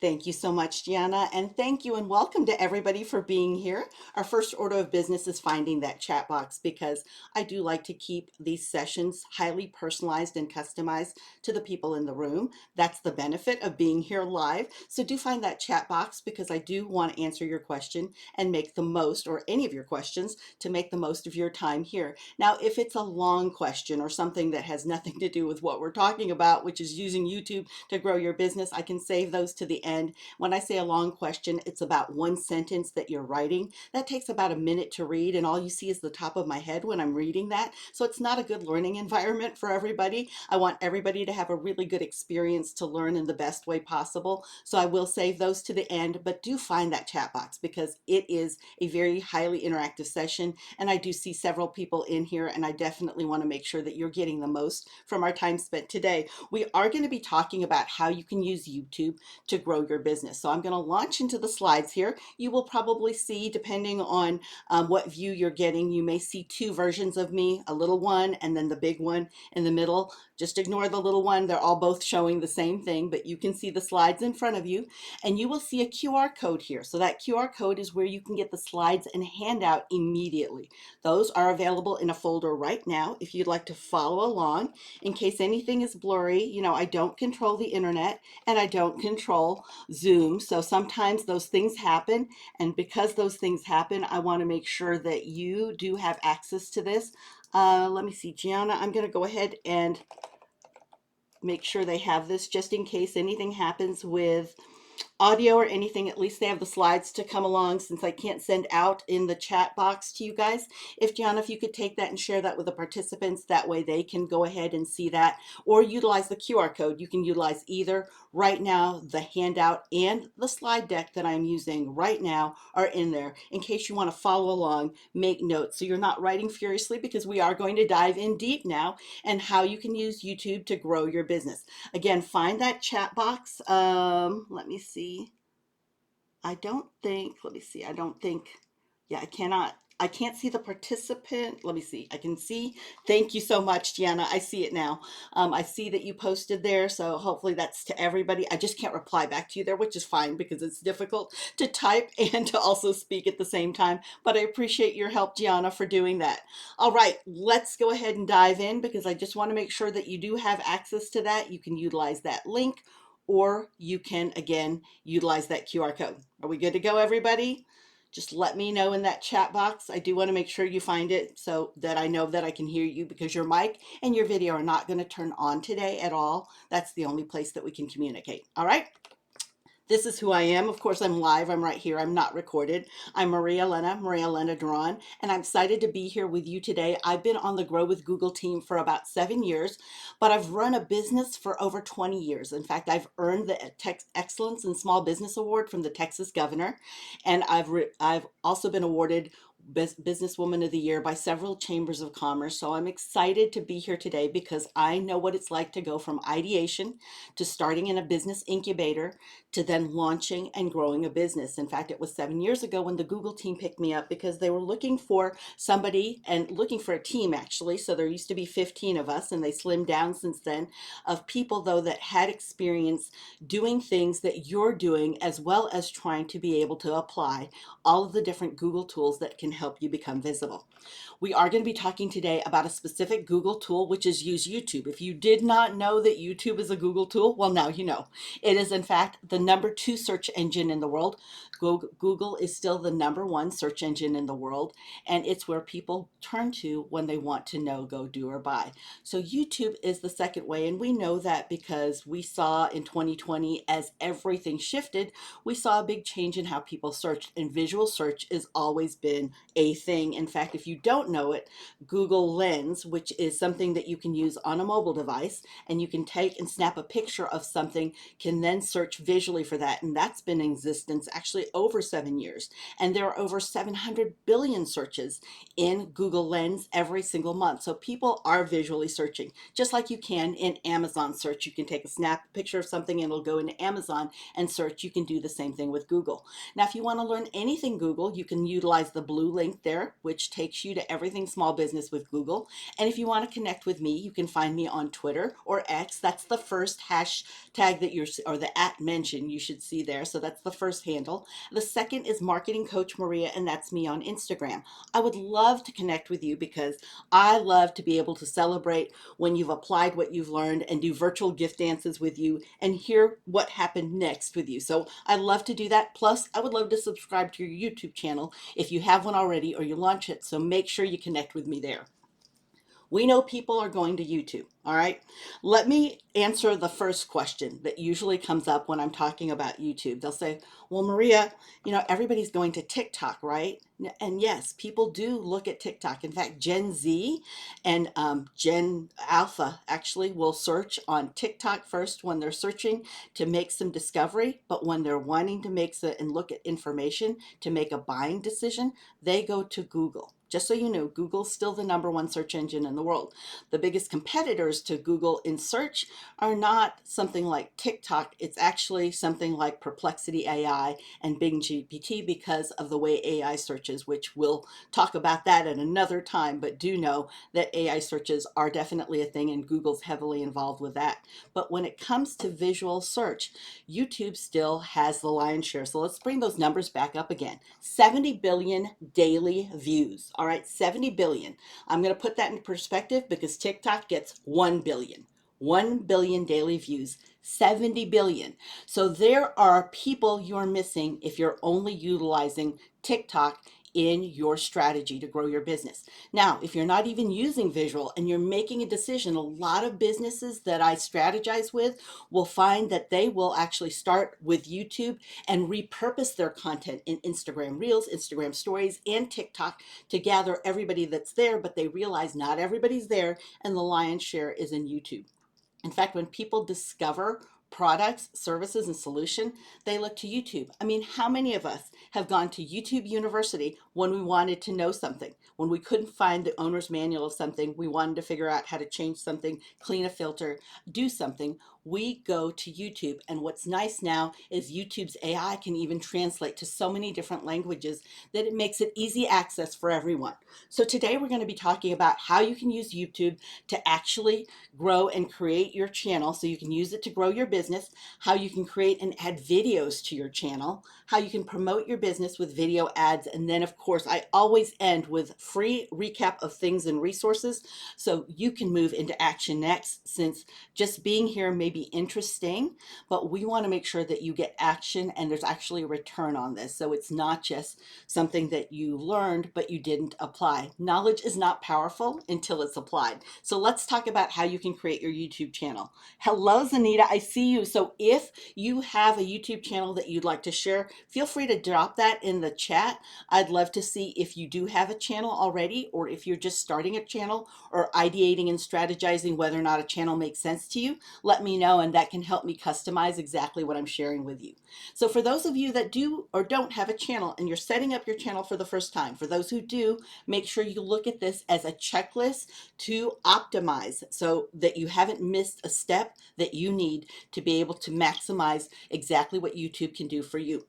Thank you so much, Gianna, and thank you and welcome to everybody for being here. Our first order of business is finding that chat box because I do like to keep these sessions highly personalized and customized to the people in the room. That's the benefit of being here live. So do find that chat box because I do want to answer your question and make the most, or any of your questions, to make the most of your time here. Now, if it's a long question or something that has nothing to do with what we're talking about, which is using YouTube to grow your business, I can save those to the end. When I say a long question, it's about one sentence that you're writing. That takes about a minute to read, and all you see is the top of my head when I'm reading that. So it's not a good learning environment for everybody. I want everybody to have a really good experience to learn in the best way possible. So I will save those to the end, but do find that chat box because it is a very highly interactive session. And I do see several people in here, and I definitely want to make sure that you're getting the most from our time spent today. We are going to be talking about how you can use YouTube to grow your business. So I'm going to launch into the slides here. You will probably see, depending on what view you're getting, you may see two versions of me, a little one and then the big one in the middle. Just ignore the little one. They're all both showing the same thing, but you can see the slides in front of you, and you will see a QR code here. So that QR code is where you can get the slides and handout immediately. Those are available in a folder right now if you'd like to follow along. In case anything is blurry, I don't control the internet and I don't control Zoom. So sometimes those things happen. And because those things happen, I want to make sure that you do have access to this. Let me see, Gianna, I'm going to go ahead and make sure they have this just in case anything happens with audio or anything. At least they have the slides to come along since I can't send out in the chat box to you guys. If Gianna, if you could take that and share that with the participants, that way they can go ahead and see that, or utilize the QR code. You can utilize either. Right now, the handout and the slide deck that I'm using right now are in there. In case you want to follow along, make notes so you're not writing furiously, because we are going to dive in deep now and how you can use YouTube to grow your business. Again, find that chat box. Let me see. Let me see. I don't think, yeah, I can't see the participant. Let me see. I can see. Thank you so much, Gianna. I see it now. I see that you posted there. So hopefully that's to everybody. I just can't reply back to you there, which is fine because it's difficult to type and to also speak at the same time. But I appreciate your help, Gianna, for doing that. All right, let's go ahead and dive in because I just want to make sure that you do have access to that. You can utilize that link, or you can, again, utilize that QR code. Are we good to go, everybody? Just let me know in that chat box. I do want to make sure you find it so that I know that I can hear you, because your mic and your video are not going to turn on today at all. That's the only place that we can communicate. All right. This is who I am. Of course, I'm live. I'm right here. I'm not recorded. I'm Maria Elena Duron, and I'm excited to be here with you today. I've been on the Grow with Google team for about 7 years, but I've run a business for over 20 years. In fact, I've earned the Excellence in Small Business Award from the Texas governor, and I've also been awarded Businesswoman of the Year by several chambers of commerce. So I'm excited to be here today because I know what it's like to go from ideation to starting in a business incubator to then launching and growing a business. In fact, it was 7 years ago when the Google team picked me up because they were looking for somebody and looking for a team, actually. So there used to be 15 of us, and they slimmed down since then, of people though that had experience doing things that you're doing, as well as trying to be able to apply all of the different Google tools that can help you become visible. We are going to be talking today about a specific Google tool, which is Use YouTube. If you did not know that YouTube is a Google tool, well, now you know. It is, in fact, the #2 search engine in the world. Google is still the #1 search engine in the world, and it's where people turn to when they want to know, go, do, or buy. So YouTube is the second way, and we know that because we saw in 2020, as everything shifted, we saw a big change in how people searched, and visual search has always been a thing. In fact, if you don't know it, Google Lens, which is something that you can use on a mobile device, and you can take and snap a picture of something, can then search visually for that. And that's been in existence actually over 7 years. And there are over 700 billion searches in Google Lens every single month. So people are visually searching, just like you can in Amazon search. You can take a snap picture of something and it'll go into Amazon and search. You can do the same thing with Google. Now, if you want to learn anything Google, you can utilize the blue link there, which takes you to everything small business with Google. And if you want to connect with me, you can find me on Twitter or X. That's the first hashtag that you're, or the at mention you should see there. So that's the first handle. The second is Marketing Coach Maria, and that's me on Instagram. I would love to connect with you because I love to be able to celebrate when you've applied what you've learned and do virtual gift dances with you and hear what happened next with you. So I love to do that. Plus, I would love to subscribe to your YouTube channel if you have one already or you launch it. So make sure you connect with me there. We know people are going to YouTube, all right? Let me answer the first question that usually comes up when I'm talking about YouTube. They'll say, well, Maria, everybody's going to TikTok, right? And yes, people do look at TikTok. In fact, Gen Z and Gen Alpha actually will search on TikTok first when they're searching to make some discovery. But when they're wanting to and look at information to make a buying decision, they go to Google. Just so you know, Google's still the #1 search engine in the world. The biggest competitors to Google in search are not something like TikTok. It's actually something like Perplexity AI and Bing GPT because of the way AI searches, which we'll talk about that at another time. But do know that AI searches are definitely a thing and Google's heavily involved with that. But when it comes to visual search, YouTube still has the lion's share. So let's bring those numbers back up again. 70 billion daily views. All right, 70 billion. I'm going to put that in perspective because TikTok gets 1 billion. 1 billion daily views, 70 billion. So there are people you're missing if you're only utilizing TikTok in your strategy to grow your business. Now, if you're not even using visual and you're making a decision, a lot of businesses that I strategize with will find that they will actually start with YouTube and repurpose their content in Instagram Reels, Instagram Stories, and TikTok to gather everybody that's there, but they realize not everybody's there and the lion's share is in YouTube. In fact, when people discover products, services, and solution, they look to YouTube. I mean, how many of us have gone to YouTube University when we wanted to know something? When we couldn't find the owner's manual of something, we wanted to figure out how to change something, clean a filter, do something, we go to YouTube. And what's nice now is YouTube's AI can even translate to so many different languages that it makes it easy access for everyone. So today we're going to be talking about how you can use YouTube to actually grow and create your channel so you can use it to grow your business, how you can create and add videos to your channel, how you can promote your business with video ads, and then of course I always end with free recap of things and resources so you can move into action next, since just being here may be interesting, but we want to make sure that you get action and there's actually a return on this. So it's not just something that you learned but you didn't apply. Knowledge is not powerful until it's applied. So let's talk about how you can create your YouTube channel. Hello, Zanita, I see you. So if you have a YouTube channel that you'd like to share, feel free to drop that in the chat. I'd love to see if you do have a channel already, or if you're just starting a channel or ideating and strategizing whether or not a channel makes sense to you. Let me know, and that can help me customize exactly what I'm sharing with you. So for those of you that do or don't have a channel and you're setting up your channel for the first time, for those who do, make sure you look at this as a checklist to optimize so that you haven't missed a step that you need to be able to maximize exactly what YouTube can do for you.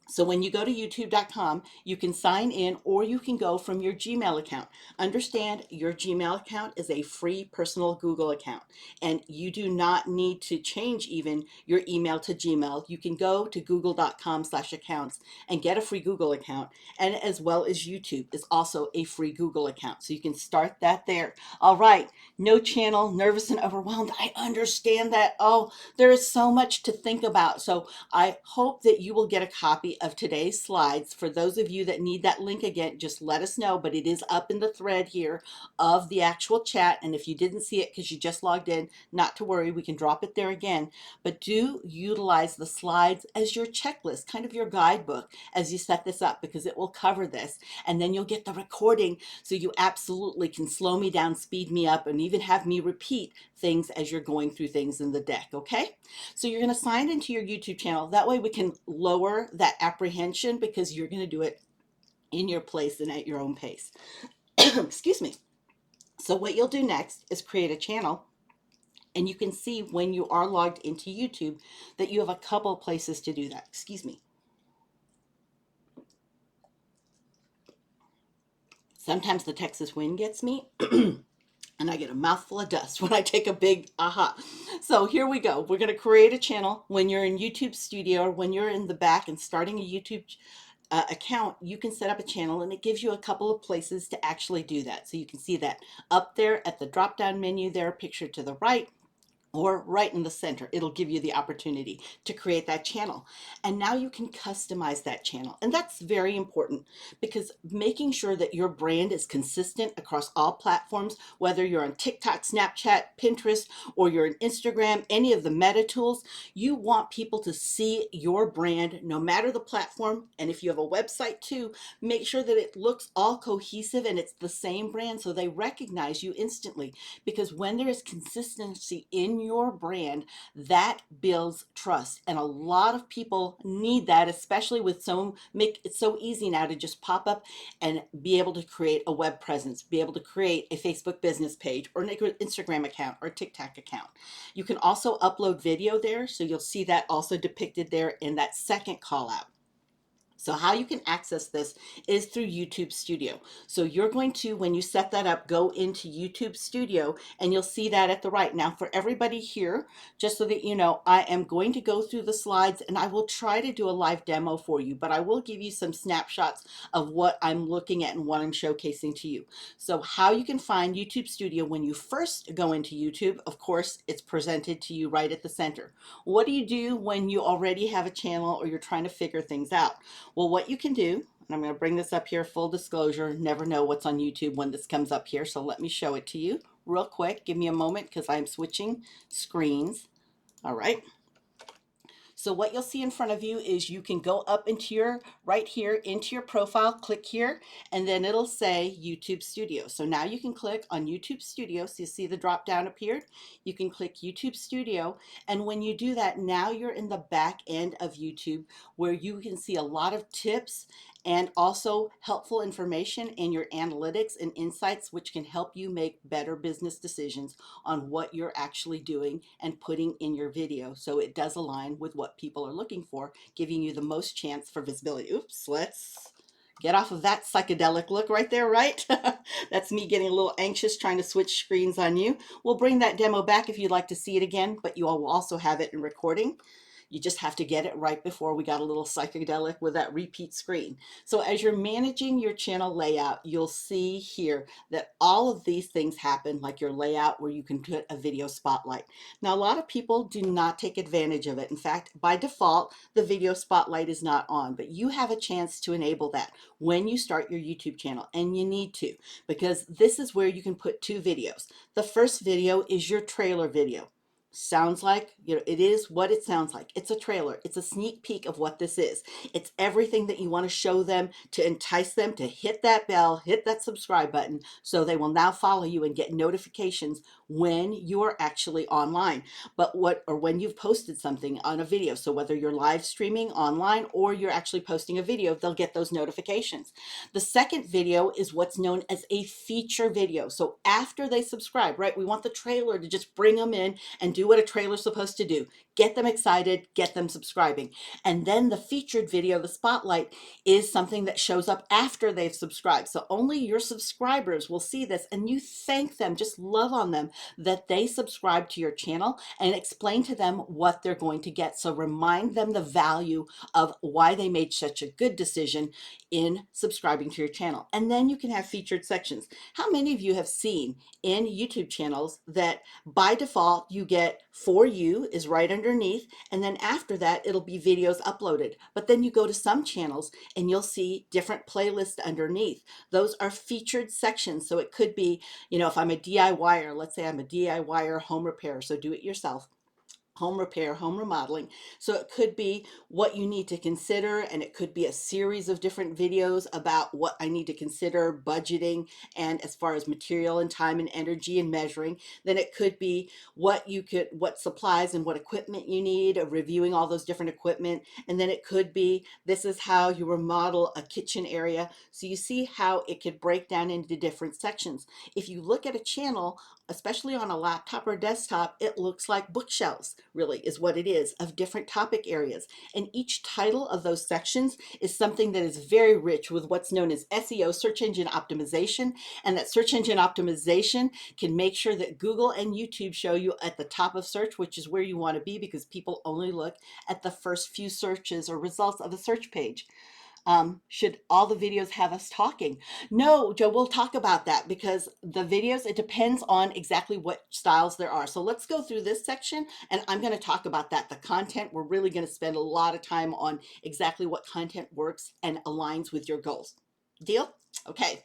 So when you go to youtube.com, you can sign in or you can go from your Gmail account. Understand your Gmail account is a free personal Google account, and you do not need to change even your email to Gmail. You can go to google.com/accounts and get a free Google account, and as well as YouTube is also a free Google account. So you can start that there. All right, no channel, nervous and overwhelmed. I understand that. Oh, there is so much to think about. So I hope that you will get a copy of today's slides. For those of you that need that link again, just let us know, but it is up in the thread here of the actual chat. And if you didn't see it because you just logged in, not to worry, we can drop it there again. But do utilize the slides as your checklist, kind of your guidebook as you set this up, because it will cover this. And then you'll get the recording so you absolutely can slow me down, speed me up, and even have me repeat things as you're going through things in the deck, okay? So you're going to sign into your YouTube channel. That way we can lower that apprehension because you're going to do it in your place and at your own pace. Excuse me. So what you'll do next is create a channel, and you can see when you are logged into YouTube that you have a couple places to do that. Excuse me. Sometimes the Texas wind gets me. And I get a mouthful of dust when I take a big aha. So here we go. We're going to create a channel. When you're in YouTube Studio, or when you're in the back and starting a YouTube account, you can set up a channel, and it gives you a couple of places to actually do that. So you can see that up there at the drop down menu there, pictured to the right, or right in the center. It'll give you the opportunity to create that channel. And now you can customize that channel. And that's very important, because making sure that your brand is consistent across all platforms, whether you're on TikTok, Snapchat, Pinterest, or you're on Instagram, any of the meta tools, you want people to see your brand no matter the platform. And if you have a website too, make sure that it looks all cohesive and it's the same brand so they recognize you instantly. Because when there is consistency in your brand, that builds trust. And a lot of people need that, especially with make it so easy now to just pop up and be able to create a web presence, be able to create a Facebook business page or an Instagram account or a TikTok account. You can also upload video there, so you'll see that also depicted there in that second call out. So how you can access this is through YouTube Studio. So you're going to, when you set that up, go into YouTube Studio, and you'll see that at the right. Now for everybody here, just so that you know, I am going to go through the slides, and I will try to do a live demo for you, but I will give you some snapshots of what I'm looking at and what I'm showcasing to you. So how you can find YouTube Studio: when you first go into YouTube, of course, it's presented to you right at the center. What do you do when you already have a channel or you're trying to figure things out? Well, what you can do, and I'm going to bring this up here, full disclosure, never know what's on YouTube when this comes up here, so let me show it to you real quick. Give me a moment because I'm switching screens. All right. So what you'll see in front of you is you can go up into your, right here, into your profile, click here, and then it'll say YouTube Studio. So now you can click on YouTube Studio. So you see the drop down appeared. You can click YouTube Studio. And when you do that, now you're in the back end of YouTube, where you can see a lot of tips and also helpful information in your analytics and insights, which can help you make better business decisions on what you're actually doing and putting in your video, so it does align with what people are looking for, giving you the most chance for visibility. Oops, let's get off of that psychedelic look right there, right? That's me getting a little anxious trying to switch screens on you. We'll bring that demo back if you'd like to see it again, but you all will also have it in recording. You just have to get it right before we got a little psychedelic with that repeat screen. So as you're managing your channel layout, you'll see here that all of these things happen, like your layout where you can put a video spotlight. Now, a lot of people do not take advantage of it. In fact, by default, the video spotlight is not on, but you have a chance to enable that when you start your YouTube channel, and you need to, because this is where you can put two videos. The first video is your trailer video. Sounds like, it is what it sounds like. It's a trailer. It's a sneak peek of what this is. It's everything that you want to show them to entice them to hit that bell, hit that subscribe button, so they will now follow you and get notifications when you're actually online. But when you've posted something on a video. So whether you're live streaming online or you're actually posting a video, they'll get those notifications. The second video is what's known as a feature video. So after they subscribe, right, we want the trailer to just bring them in and do what a trailer's supposed to do. Get them excited, get them subscribing. And then the featured video, the spotlight, is something that shows up after they've subscribed. So only your subscribers will see this, and you thank them, just love on them that they subscribe to your channel, and explain to them what they're going to get. So remind them the value of why they made such a good decision in subscribing to your channel. And then you can have featured sections. How many of you have seen in YouTube channels that by default you get For You is right underneath, and then after that it'll be videos uploaded, but then you go to some channels and you'll see different playlists underneath. Those are featured sections. So it could be, if I'm a DIYer, let's say I'm a DIYer home repair, so do it yourself, home repair, home remodeling. So it could be what you need to consider, and it could be a series of different videos about what I need to consider budgeting, and as far as material and time and energy and measuring. Then it could be what supplies and what equipment you need, reviewing all those different equipment. And then it could be, this is how you remodel a kitchen area. So you see how it could break down into different sections. If you look at a channel especially on a laptop or desktop, it looks like bookshelves, really, is what it is, of different topic areas. And each title of those sections is something that is very rich with what's known as SEO, search engine optimization. And that search engine optimization can make sure that Google and YouTube show you at the top of search, which is where you want to be, because people only look at the first few searches or results of a search page. Should all the videos have us talking? No, Joe, we'll talk about that, because the videos, it depends on exactly what styles there are. So let's go through this section and I'm going to talk about that. The content, we're really going to spend a lot of time on exactly what content works and aligns with your goals. Deal? Okay.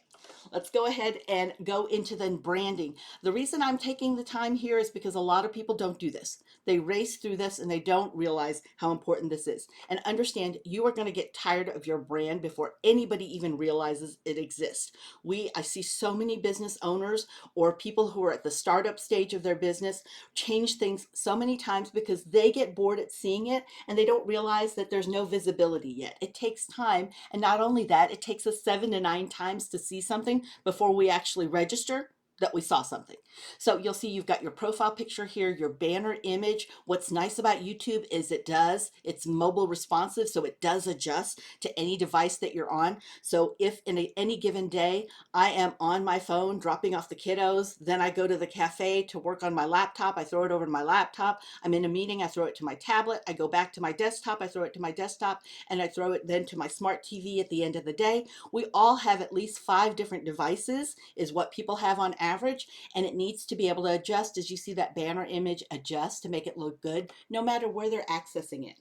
Let's go ahead and go into the branding. The reason I'm taking the time here is because a lot of people don't do this. They race through this and they don't realize how important this is. And understand, you are going to get tired of your brand before anybody even realizes it exists. I see so many business owners or people who are at the startup stage of their business change things so many times because they get bored at seeing it and they don't realize that there's no visibility yet. It takes time. And not only that, it takes us 7 to 9 times to see something before we actually register that we saw something. So you'll see you've got your profile picture here, your banner image. What's nice about YouTube is it's mobile responsive, so it does adjust to any device that you're on. So if in any given day I am on my phone dropping off the kiddos, then I go to the cafe to work on my laptop, I throw it over to my laptop. I'm in a meeting, I throw it to my tablet. I go back to my desktop, I throw it to my desktop, and I throw it then to my smart TV at the end of the day. We all have at least 5 different devices is what people have on average, and it needs to be able to adjust, as you see that banner image adjust to make it look good no matter where they're accessing it.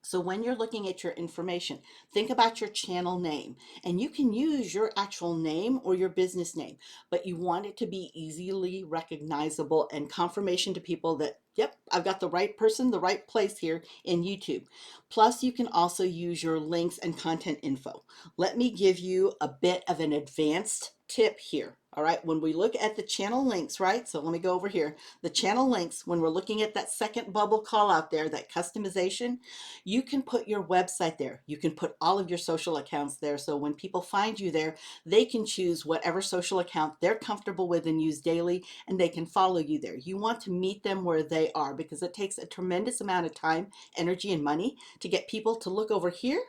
So when you're looking at your information, think about your channel name, and you can use your actual name or your business name, but you want it to be easily recognizable and confirmation to people that, yep, I've got the right person, the right place here in YouTube. Plus, you can also use your links and content info. Let me give you a bit of an advanced tip here. All right, when we look at the channel links, right? So let me go over here. The channel links, when we're looking at that second bubble call out there, that customization, you can put your website there. You can put all of your social accounts there. So when people find you there, they can choose whatever social account they're comfortable with and use daily, and they can follow you there. You want to meet them where they are, because it takes a tremendous amount of time, energy, and money to get people to look over here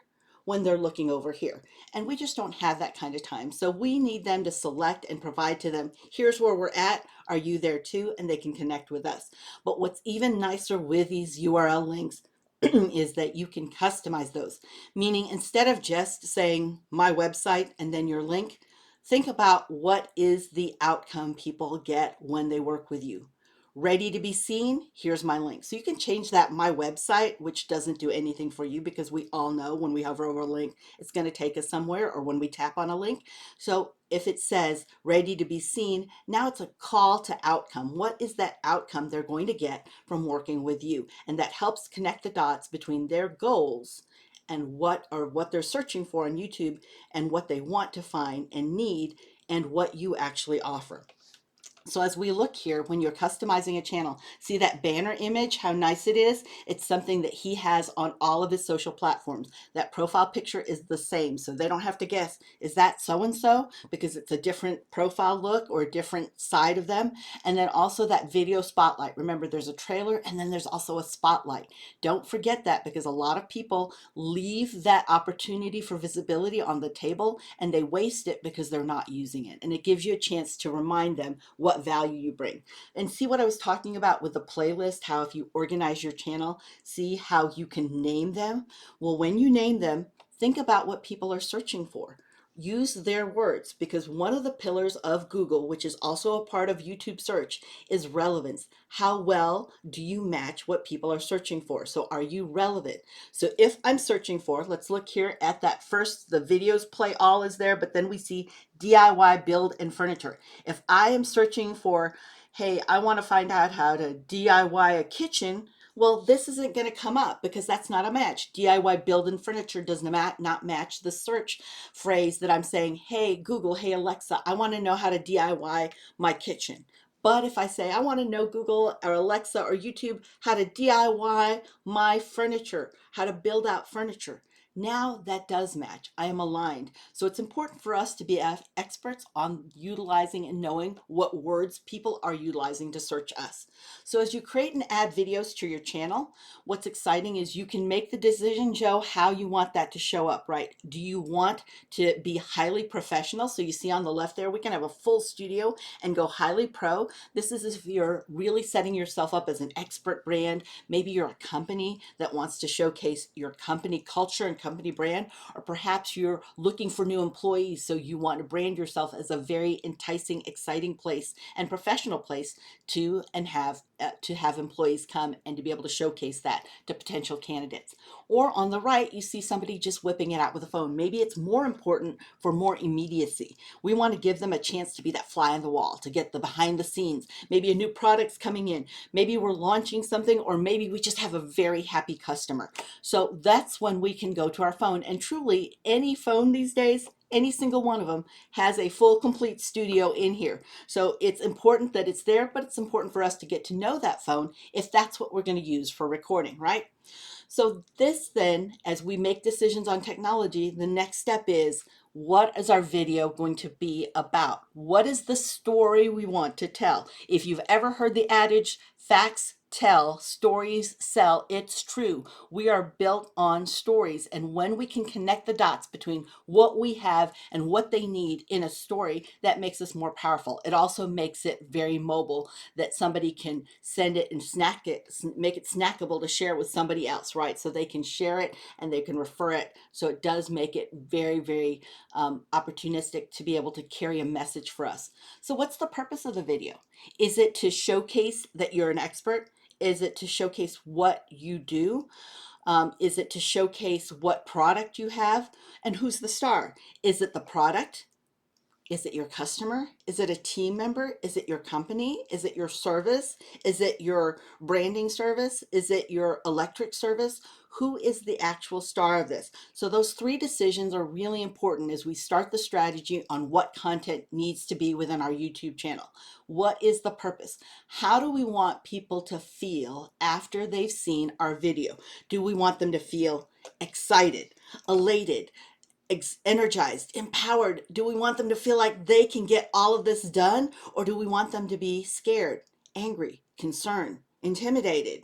when they're looking over here. And we just don't have that kind of time. So we need them to select and provide to them, here's where we're at. Are you there too? And they can connect with us. But what's even nicer with these URL links is that you can customize those. Meaning, instead of just saying my website and then your link, think about what is the outcome people get when they work with you. Ready to be seen? Here's my link. So you can change that my website, which doesn't do anything for you, because we all know when we hover over a link, it's going to take us somewhere, or when we tap on a link. So if it says ready to be seen, now it's a call to outcome. What is that outcome they're going to get from working with you? And that helps connect the dots between their goals and what they're searching for on YouTube, and what they want to find and need, and what you actually offer. So as we look here, when you're customizing a channel, see that banner image, how nice it is? It's something that he has on all of his social platforms. That profile picture is the same, so they don't have to guess, is that so-and-so? Because it's a different profile look or a different side of them. And then also that video spotlight. Remember, there's a trailer and then there's also a spotlight. Don't forget that, because a lot of people leave that opportunity for visibility on the table and they waste it because they're not using it. And it gives you a chance to remind them what value you bring. And see what I was talking about with the playlist, how if you organize your channel, see how you can name them. Well, when you name them, think about what people are searching for. Use their words, because one of the pillars of Google, which is also a part of YouTube search, is relevance. How well do you match what people are searching for? So are you relevant? So if I'm searching for, let's look here at that first, the videos play all is there, but then we see DIY build and furniture. If I am searching for, hey, I want to find out how to DIY a kitchen, well, this isn't going to come up because that's not a match. DIY build and furniture does not match the search phrase that I'm saying, hey, Google, hey, Alexa, I want to know how to DIY my kitchen. But if I say, I want to know, Google or Alexa or YouTube, how to DIY my furniture, how to build out furniture, Now that does match. I am aligned. So it's important for us to be experts on utilizing and knowing what words people are utilizing to search us. So as you create and add videos to your channel, what's exciting is you can make the decision, Joe, how you want that to show up, right? Do you want to be highly professional? So you see on the left there, we can have a full studio and go highly pro. This is if you're really setting yourself up as an expert brand. Maybe you're a company that wants to showcase your company culture and company brand, or perhaps you're looking for new employees, so you want to brand yourself as a very enticing, exciting place and professional place to have employees come and to be able to showcase that to potential candidates. Or on the right, you see somebody just whipping it out with a phone. Maybe it's more important for more immediacy. We want to give them a chance to be that fly on the wall, to get the behind the scenes. Maybe a new product's coming in. Maybe we're launching something, or maybe we just have a very happy customer. So that's when we can go to our phone. And truly, any phone these days, any single one of them has a full complete studio in here. So it's important that it's there, but it's important for us to get to know that phone if that's what we're going to use for recording, right? So this then, as we make decisions on technology, the next step is, what is our video going to be about? What is the story we want to tell? If you've ever heard the adage, facts tell, stories sell, it's true. We are built on stories. And when we can connect the dots between what we have and what they need in a story, that makes us more powerful. It also makes it very mobile, that somebody can send it and snack it, make it snackable to share with somebody else, right? So they can share it and they can refer it. So it does make it very, very opportunistic to be able to carry a message for us. So what's the purpose of the video? Is it to showcase that you're an expert? Is it to showcase what you do? Is it to showcase what product you have? And who's the star? Is it the product? Is it your customer? Is it a team member? Is it your company? Is it your service? Is it your branding service? Is it your electric service? Who is the actual star of this? So those three decisions are really important as we start the strategy on what content needs to be within our YouTube channel. What is the purpose? How do we want people to feel after they've seen our video? Do we want them to feel excited, elated, energized, empowered? Do we want them to feel like they can get all of this done? Or do we want them to be scared, angry, concerned, intimidated,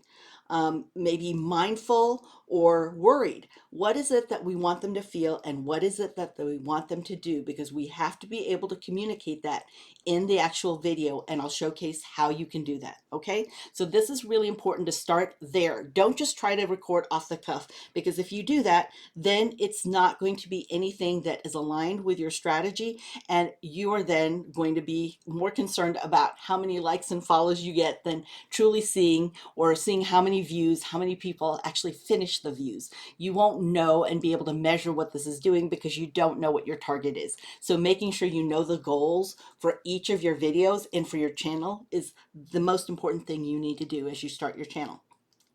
maybe mindful or worried? What is it that we want them to feel, and what is it that we want them to do? Because we have to be able to communicate that in the actual video, and I'll showcase how you can do that. Okay, so this is really important to start there. Don't just try to record off the cuff, because if you do that, then it's not going to be anything that is aligned with your strategy, and you are then going to be more concerned about how many likes and follows you get than truly seeing how many views, how many people actually finish the views. You won't know and be able to measure what this is doing because you don't know what your target is. So making sure you know the goals for each of your videos and for your channel is the most important thing you need to do as you start your channel.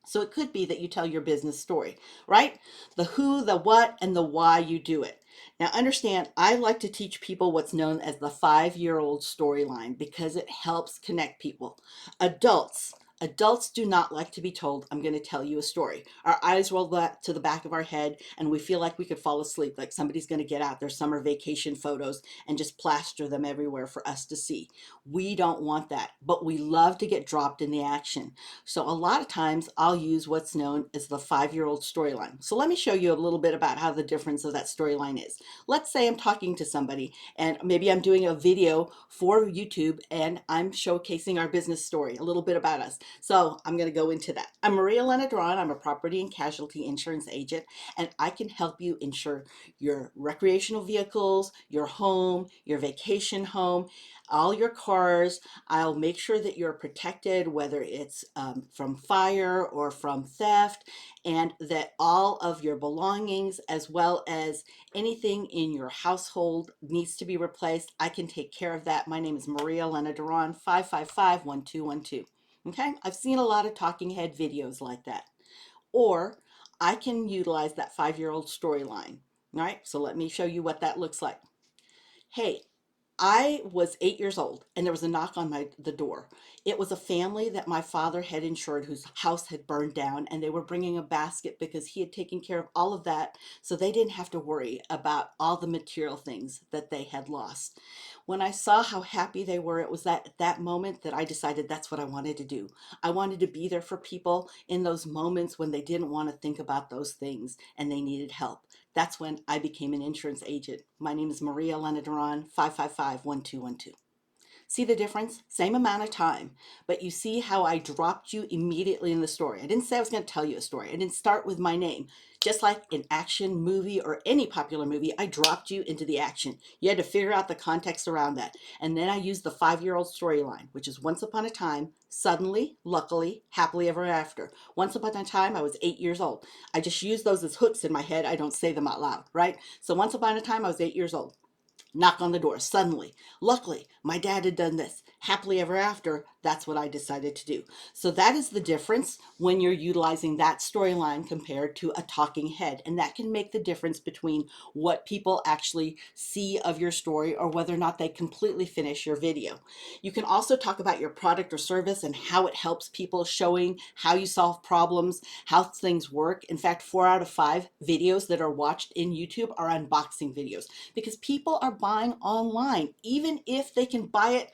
So it could be that you tell your business story, right? The who, the what, and the why you do it. Now understand, I like to teach people what's known as the 5-year-old storyline because it helps connect people. Adults do not like to be told, I'm going to tell you a story. Our eyes roll back to the back of our head and we feel like we could fall asleep, like somebody's going to get out their summer vacation photos and just plaster them everywhere for us to see. We don't want that, but we love to get dropped in the action. So a lot of times I'll use what's known as the 5-year-old storyline. So let me show you a little bit about how the difference of that storyline is. Let's say I'm talking to somebody and maybe I'm doing a video for YouTube and I'm showcasing our business story, a little bit about us. So I'm going to go into that. I'm Maria Elena Duron. I'm a property and casualty insurance agent, and I can help you insure your recreational vehicles, your home, your vacation home, all your cars. I'll make sure that you're protected, whether it's from fire or from theft, and that all of your belongings as well as anything in your household needs to be replaced. I can take care of that. My name is Maria Elena Duron, 555-1212. Okay, I've seen a lot of talking head videos like that. Or I can utilize that 5-year-old storyline. All right, so let me show you what that looks like. Hey, I was 8 years old and there was a knock on the door. It was a family that my father had insured whose house had burned down, and they were bringing a basket because he had taken care of all of that, so they didn't have to worry about all the material things that they had lost. When I saw how happy they were, it was at that moment that I decided that's what I wanted to do. I wanted to be there for people in those moments when they didn't want to think about those things and they needed help. That's when I became an insurance agent. My name is Maria Elena Duron, 555-1212. See the difference? Same amount of time, but you see how I dropped you immediately in the story. I didn't say I was going to tell you a story. I didn't start with my name. Just like an action movie or any popular movie, I dropped you into the action. You had to figure out the context around that. And then I used the 5-year-old storyline, which is once upon a time, suddenly, luckily, happily ever after. Once upon a time, I was 8 years old. I just use those as hooks in my head. I don't say them out loud, right? So once upon a time, I was 8 years old. Knock on the door suddenly. Luckily, my dad had done this. Happily ever after, that's what I decided to do. So that is the difference when you're utilizing that storyline compared to a talking head. And that can make the difference between what people actually see of your story or whether or not they completely finish your video. You can also talk about your product or service and how it helps people, showing how you solve problems, how things work. In fact, 4 out of 5 videos that are watched in YouTube are unboxing videos because people are buying online. Even if they can buy it,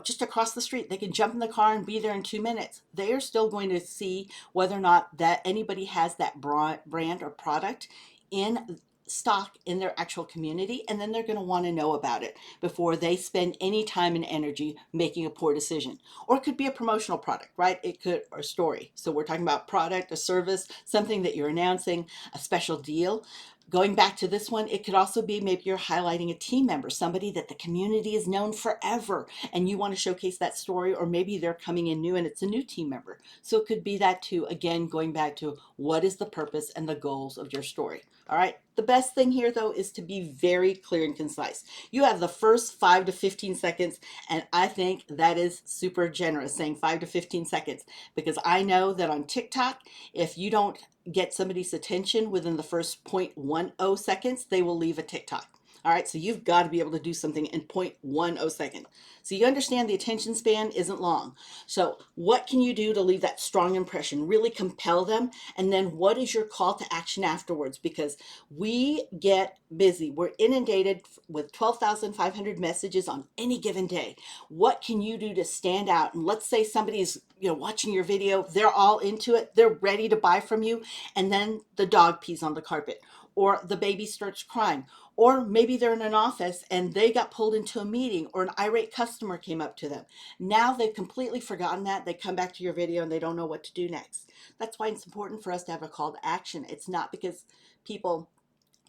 just across the street, they can jump in the car and be there in 2 minutes. They are still going to see whether or not that anybody has that brand or product in stock in their actual community, and then they're going to want to know about it before they spend any time and energy making a poor decision. Or it could be a promotional product, right? It could, or a story. So we're talking about product, a service, something that you're announcing, a special deal. Going back to this one, it could also be maybe you're highlighting a team member, somebody that the community has known forever, and you want to showcase that story, or maybe they're coming in new and it's a new team member. So it could be that too. Again, going back to what is the purpose and the goals of your story. All right. The best thing here, though, is to be very clear and concise. You have the first 5 to 15 seconds, and I think that is super generous, saying 5 to 15 seconds, because I know that on TikTok, if you don't get somebody's attention within the first 0.10 seconds, they will leave a TikTok. All right, so you've got to be able to do something in 0.10 seconds. So you understand the attention span isn't long. So what can you do to leave that strong impression, really compel them? And then what is your call to action afterwards? Because we get busy. We're inundated with 12,500 messages on any given day. What can you do to stand out? And let's say somebody's watching your video, they're all into it, they're ready to buy from you, and then the dog pees on the carpet, or the baby starts crying, or maybe they're in an office and they got pulled into a meeting, or an irate customer came up to them. Now they've completely forgotten that. They come back to your video and they don't know what to do next. That's why it's important for us to have a call to action. It's not because people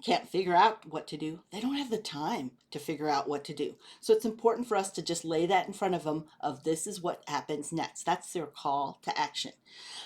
can't figure out what to do. They don't have the time to figure out what to do. So it's important for us to just lay that in front of them of this is what happens next. That's their call to action.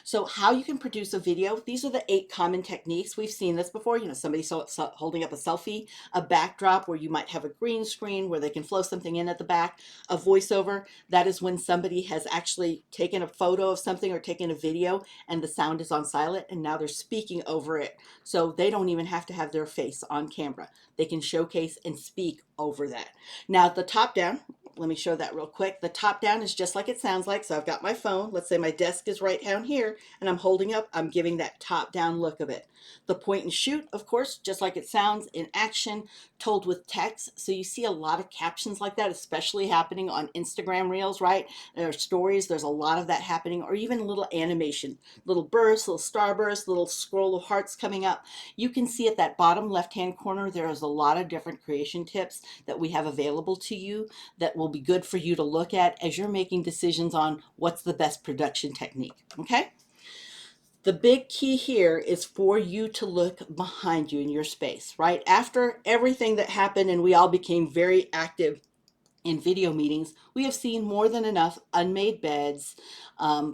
So how you can produce a video, these are the 8 common techniques. We've seen this before, somebody holding up a selfie, a backdrop where you might have a green screen where they can flow something in at the back, a voiceover. That is when somebody has actually taken a photo of something or taken a video and the sound is on silent and now they're speaking over it. So they don't even have to have their face on camera. They can showcase and speak over that. Now the top down, let me show that real quick. The top down is just like it sounds like. So I've got my phone. Let's say my desk is right down here and I'm holding up. I'm giving that top down look of it. The point and shoot, of course, just like it sounds, in action, told with text. So you see a lot of captions like that, especially happening on Instagram Reels, right? There are stories. There's a lot of that happening, or even a little animation, little bursts, little starbursts, little scroll of hearts coming up. You can see at that bottom left-hand corner, there is a lot of different creation tips that we have available to you that will be good for you to look at as you're making decisions on what's the best production technique, okay? The big key here is for you to look behind you in your space, right? After everything that happened and we all became very active in video meetings, we have seen more than enough unmade beds,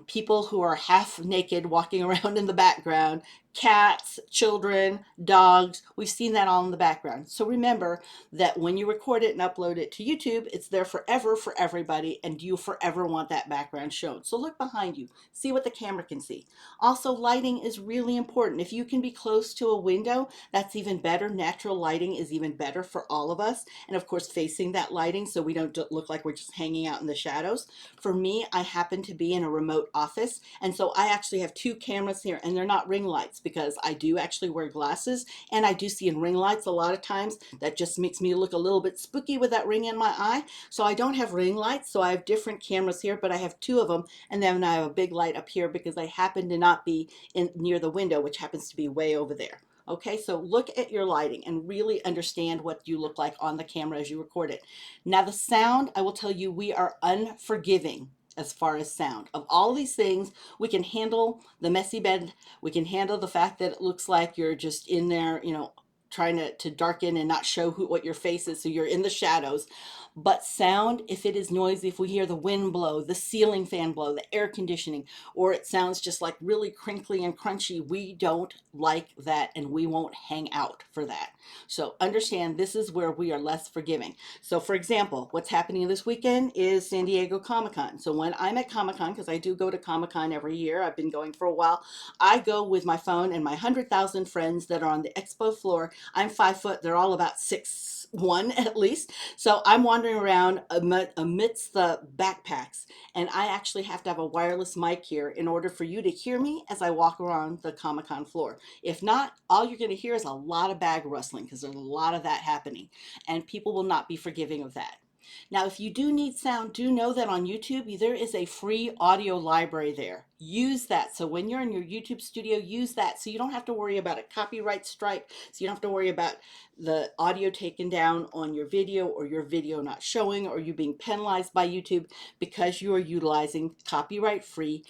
people who are half naked walking around in the background, cats, children, dogs. We've seen that all in the background. So remember that when you record it and upload it to YouTube, it's there forever for everybody, and you forever want that background shown. So look behind you, see what the camera can see. Also, lighting is really important. If you can be close to a window, that's even better. Natural lighting is even better for all of us. And of course, facing that lighting so we don't look like we're just hanging out in the shadows. For me, I happen to be in a remote office, and so I actually have two cameras here, and they're not ring lights because I do actually wear glasses, and I do see in ring lights a lot of times that just makes me look a little bit spooky with that ring in my eye. So I don't have ring lights, so I have different cameras here, but I have two of them, and then I have a big light up here because I happen to not be in near the window, which happens to be way over there. Okay, so look at your lighting and really understand what you look like on the camera as you record it. Now the sound, I will tell you, we are unforgiving as far as sound. Of all these things, we can handle the messy bed. We can handle the fact that it looks like you're just in there, trying to darken and not show what your face is, so you're in the shadows. But sound, if it is noisy, if we hear the wind blow, the ceiling fan blow, the air conditioning, or it sounds just like really crinkly and crunchy, we don't like that, and we won't hang out for that. So understand, this is where we are less forgiving. So for example, what's happening this weekend is San Diego Comic-Con. So when I'm at Comic-Con, because I do go to Comic-Con every year, I've been going for a while, I go with my phone and my 100,000 friends that are on the expo floor. I'm 5 foot, they're all about 6'1" at least. So I'm wandering around amidst the backpacks, and I actually have to have a wireless mic here in order for you to hear me as I walk around the Comic-Con floor. If not, all you're going to hear is a lot of bag rustling because there's a lot of that happening, and people will not be forgiving of that. Now, if you do need sound, do know that on YouTube, there is a free audio library there. Use that. So when you're in your YouTube studio, use that so you don't have to worry about a copyright strike. So you don't have to worry about the audio taken down on your video, or your video not showing, or you being penalized by YouTube because you are utilizing copyright free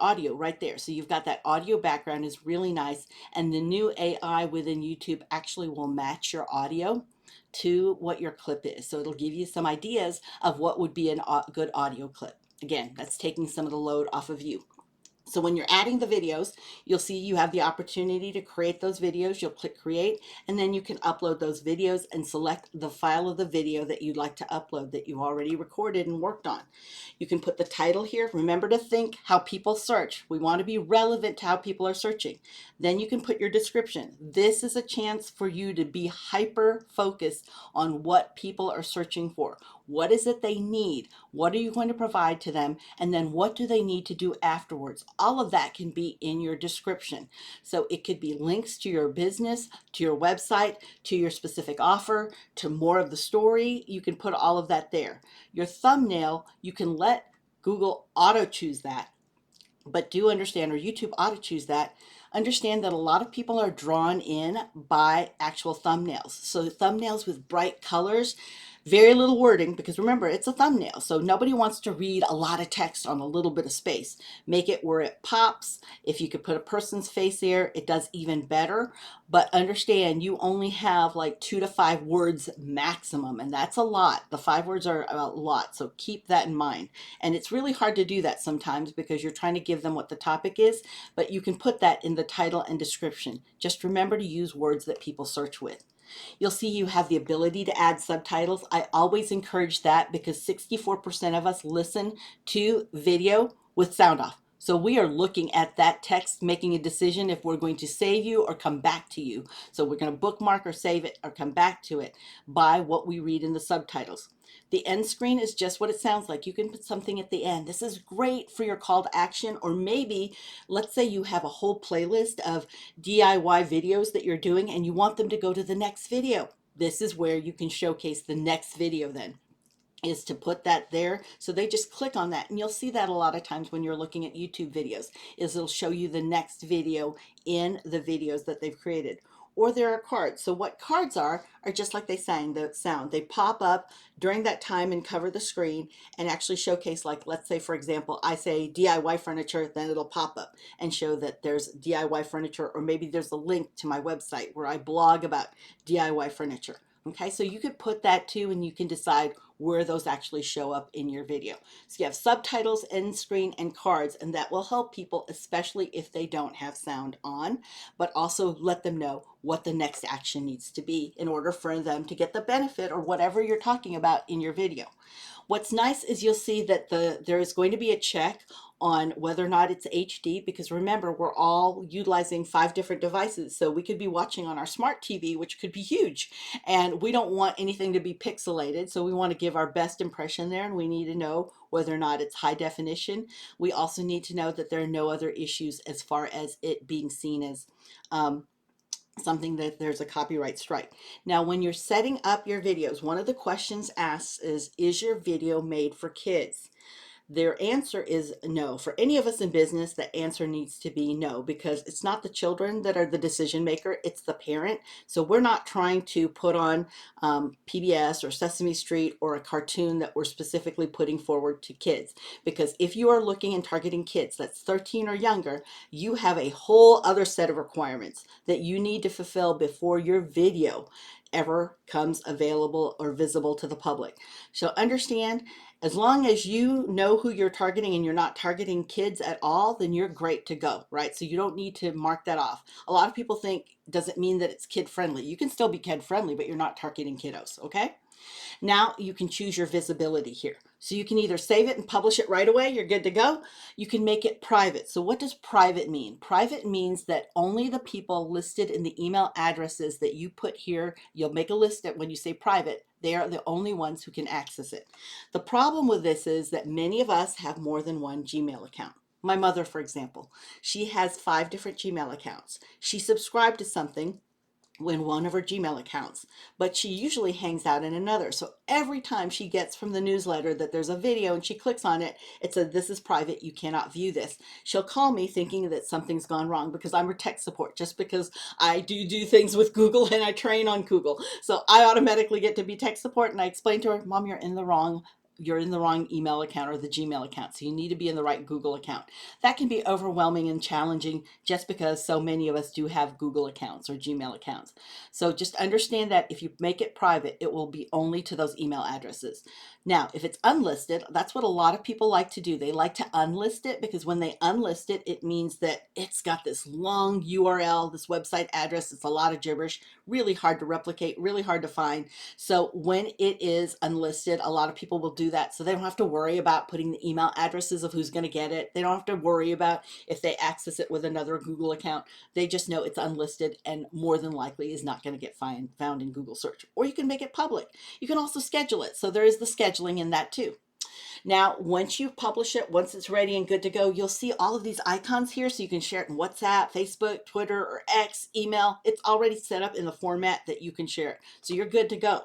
audio right there. So you've got that audio background is really nice. And the new AI within YouTube actually will match your audio to what your clip is. So it'll give you some ideas of what would be a good audio clip. Again, that's taking some of the load off of you. So when you're adding the videos, you'll see you have the opportunity to create those videos. You'll click create, and then you can upload those videos and select the file of the video that you'd like to upload that you already recorded and worked on. You can put the title here. Remember to think how people search. We want to be relevant to how people are searching. Then you can put your description. This is a chance for you to be hyper focused on what people are searching for. What is it they need? What are you going to provide to them? And then what do they need to do afterwards? All of that can be in your description. So it could be links to your business, to your website, to your specific offer, to more of the story. You can put all of that there. Your thumbnail, you can let Google auto choose that, but do understand, or YouTube auto choose that. Understand that a lot of people are drawn in by actual thumbnails. So thumbnails with bright colors, very little wording, because remember, it's a thumbnail. So nobody wants to read a lot of text on a little bit of space. Make it where it pops. If you could put a person's face there, it does even better. But understand, you only have like 2 to 5 words maximum, and that's a lot. The 5 words are a lot, so keep that in mind. And it's really hard to do that sometimes because you're trying to give them what the topic is, but you can put that in the title and description. Just remember to use words that people search with. You'll see you have the ability to add subtitles. I always encourage that because 64% of us listen to video with sound off. So we are looking at that text, making a decision if we're going to save you or come back to you. So we're going to bookmark or save it or come back to it by what we read in the subtitles. The end screen is just what it sounds like. You can put something at the end. This is great for your call to action, or maybe let's say you have a whole playlist of DIY videos that you're doing and you want them to go to the next video. This is where you can showcase the next video then, is to put that there. So they just click on that, and you'll see that a lot of times when you're looking at YouTube videos, is it'll show you the next video in the videos that they've created. Or there are cards. So what cards are just like they sang the sound. They pop up during that time and cover the screen and actually showcase, like, let's say, for example, I say DIY furniture, then it'll pop up and show that there's DIY furniture, or maybe there's a link to my website where I blog about DIY furniture. Okay, so you could put that too, and you can decide where those actually show up in your video. So you have subtitles, end screen, and cards, and that will help people, especially if they don't have sound on, but also let them know what the next action needs to be in order for them to get the benefit or whatever you're talking about in your video. What's nice is you'll see that there is going to be a check on whether or not it's HD, because remember, we're all utilizing 5 different devices. So we could be watching on our smart TV, which could be huge, and we don't want anything to be pixelated. So we want to give our best impression there, and we need to know whether or not it's high definition. We also need to know that there are no other issues as far as it being seen as something that there's a copyright strike. Now, when you're setting up your videos, one of the questions asked is your video made for kids? Their answer is no. For any of us in business, the answer needs to be no, because it's not the children that are the decision maker, it's the parent. So we're not trying to put on PBS or Sesame Street or a cartoon that we're specifically putting forward to kids. Because if you are looking and targeting kids that's 13 or younger, you have a whole other set of requirements that you need to fulfill before your video ever comes available or visible to the public. So understand, as long as you know who you're targeting and you're not targeting kids at all, then you're great to go, right? So you don't need to mark that off. A lot of people think, does it mean that it's kid friendly? You can still be kid friendly, but you're not targeting kiddos, okay? Now you can choose your visibility here. So you can either save it and publish it right away, you're good to go. You can make it private. So what does private mean? Private means that only the people listed in the email addresses that you put here, you'll make a list that when you say private, they are the only ones who can access it. The problem with this is that many of us have more than one Gmail account. My mother, for example, she has 5 different Gmail accounts. She subscribed to something in one of her Gmail accounts, but she usually hangs out in another. So every time she gets from the newsletter that there's a video and she clicks on it, it says, this is private, you cannot view this. She'll call me thinking that something's gone wrong because I'm her tech support, just because I do things with Google and I train on Google. So I automatically get to be tech support, and I explain to her, Mom, you're in the wrong email account or the Gmail account. So you need to be in the right Google account. That can be overwhelming and challenging just because so many of us do have Google accounts or Gmail accounts. So just understand that if you make it private, it will be only to those email addresses. Now, if it's unlisted, that's what a lot of people like to do. They like to unlist it, because when they unlist it, it means that it's got this long URL, this website address. It's a lot of gibberish, really hard to replicate, really hard to find. So when it is unlisted, a lot of people will do that. So they don't have to worry about putting the email addresses of who's going to get it. They don't have to worry about if they access it with another Google account. They just know it's unlisted and more than likely is not going to get found in Google search. Or you can make it public. You can also schedule it. So there is the scheduling in that too. Now, once you publish it, once it's ready and good to go, you'll see all of these icons here, so you can share it in WhatsApp, Facebook, Twitter, or X, email. It's already set up in the format that you can share it. So you're good to go.